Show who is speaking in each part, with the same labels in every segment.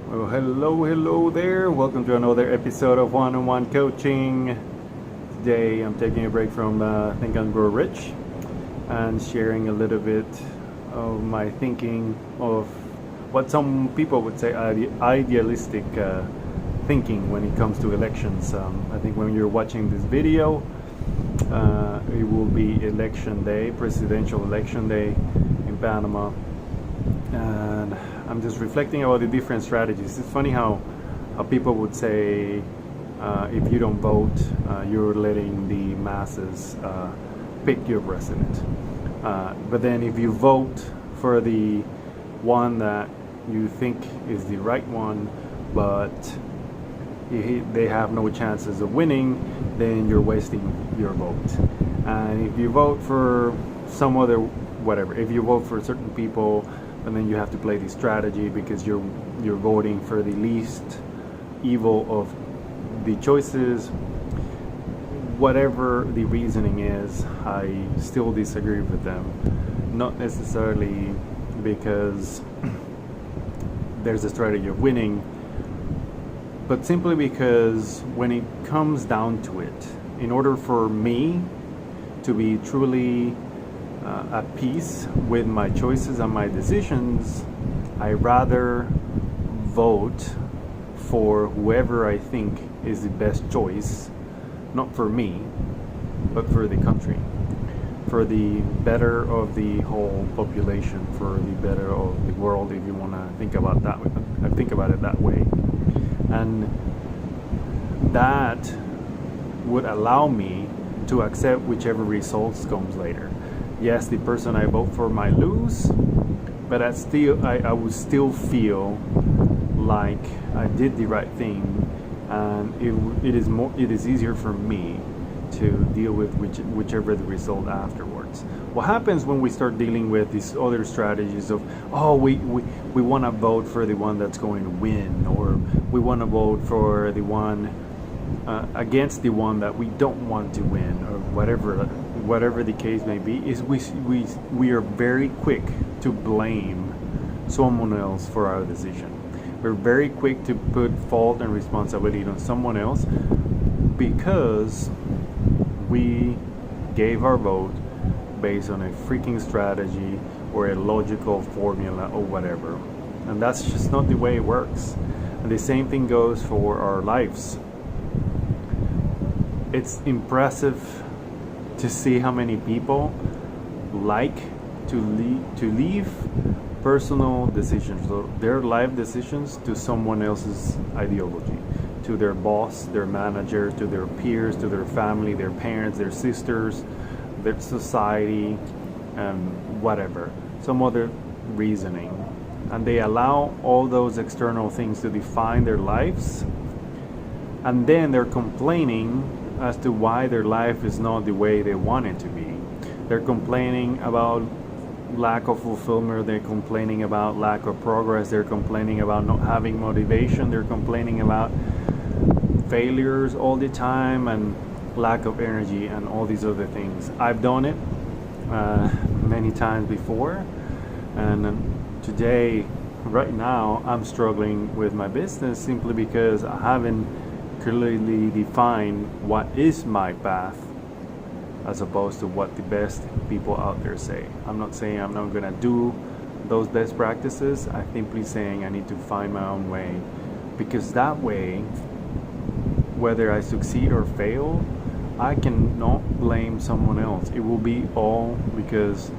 Speaker 1: Well, hello there. Welcome to another episode of One-on-One Coaching. Today I'm taking a break from Think and Grow Rich and sharing a little bit of my thinking of what some people would say idealistic thinking when it comes to elections. I think when you're watching this video, it will be election day, presidential election day in Panama. And I'm just reflecting about the different strategies. It's funny how people would say if you don't vote, you're letting the masses pick your president. But then if you vote for the one that you think is the right one, but they have no chances of winning, then you're wasting your vote. And if you vote for some other whatever, if you vote for certain people, and then you have to play the strategy because you're voting for the least evil of the choices. Whatever the reasoning is, I still disagree with them. Not necessarily because there's a strategy of winning, but simply because when it comes down to it, in order for me to be truly at peace with my choices and my decisions, I rather vote for whoever I think is the best choice, not for me, but for the country, for the better of the whole population, for the better of the world, if you want to think about it that way. And that would allow me to accept whichever results comes later. Yes, the person I vote for might lose, but I would still feel like I did the right thing, and it is easier for me to deal with whichever the result afterwards. What happens when we start dealing with these other strategies of we want to vote for the one that's going to win, or we want to vote for the one against the one that we don't want to win, or whatever the case may be, is we are very quick to blame someone else for our decision. We're very quick to put fault and responsibility on someone else because we gave our vote based on a freaking strategy or a logical formula or whatever. And that's just not the way it works. And the same thing goes for our lives. It's impressive to see how many people like to leave personal decisions, their life decisions, to someone else's ideology, to their boss, their manager, to their peers, to their family, their parents, their sisters, their society, and whatever, some other reasoning. And they allow all those external things to define their lives, and then they're complaining as to why their life is not the way they want it to be. They're complaining about lack of fulfillment, they're complaining about lack of progress, they're complaining about not having motivation, they're complaining about failures all the time and lack of energy and all these other things. I've done it many times before, and today, right now, I'm struggling with my business simply because I haven't clearly define what is my path as opposed to what the best people out there say. I'm not saying I'm not gonna do those best practices. I'm simply saying I need to find my own way, because that way, whether I succeed or fail, I cannot blame someone else. It will be all because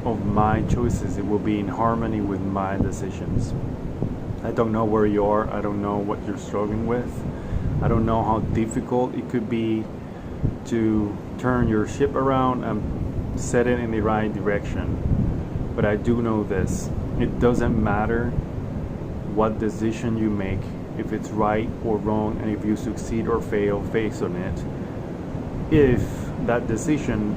Speaker 1: of my choices. It will be in harmony with my decisions. I don't know where you are. I don't know what you're struggling with. I don't know how difficult it could be to turn your ship around and set it in the right direction. But I do know this: it doesn't matter what decision you make, if it's right or wrong, and if you succeed or fail based on it. If that decision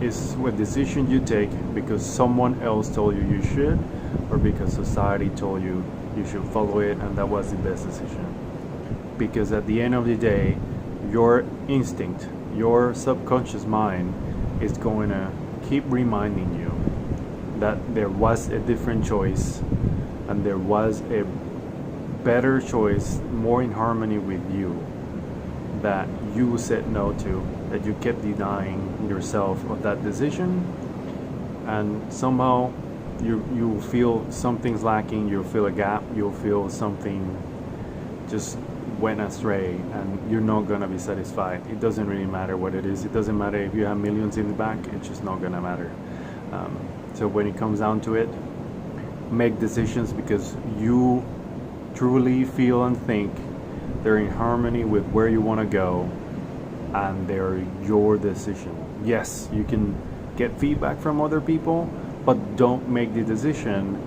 Speaker 1: is a decision you take because someone else told you should, or because society told you should follow it and that was the best decision. Because at the end of the day, your instinct, your subconscious mind is going to keep reminding you that there was a different choice and there was a better choice, more in harmony with you, that you said no to, that you kept denying yourself of that decision, and somehow you feel something's lacking, you'll feel a gap, you'll feel something just went astray, and you're not gonna be satisfied. It doesn't really matter what it is. It doesn't matter if you have millions in the bank. It's just not gonna matter. So when it comes down to it, make decisions because you truly feel and think they're in harmony with where you want to go, and they're your decision. Yes, you can get feedback from other people, but don't make the decision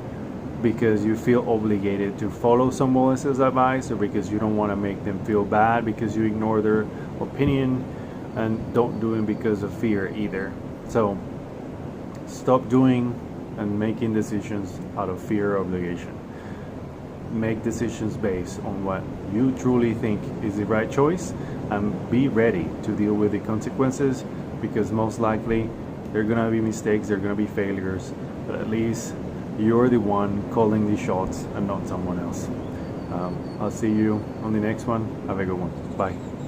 Speaker 1: because you feel obligated to follow someone else's advice, or because you don't want to make them feel bad because you ignore their opinion, and don't do it because of fear either. So stop doing and making decisions out of fear or obligation. Make decisions based on what you truly think is the right choice, and be ready to deal with the consequences, because most likely there are going to be mistakes, there are going to be failures, but at least you're the one calling the shots and not someone else. I'll see you on the next one. Have a good one. Bye.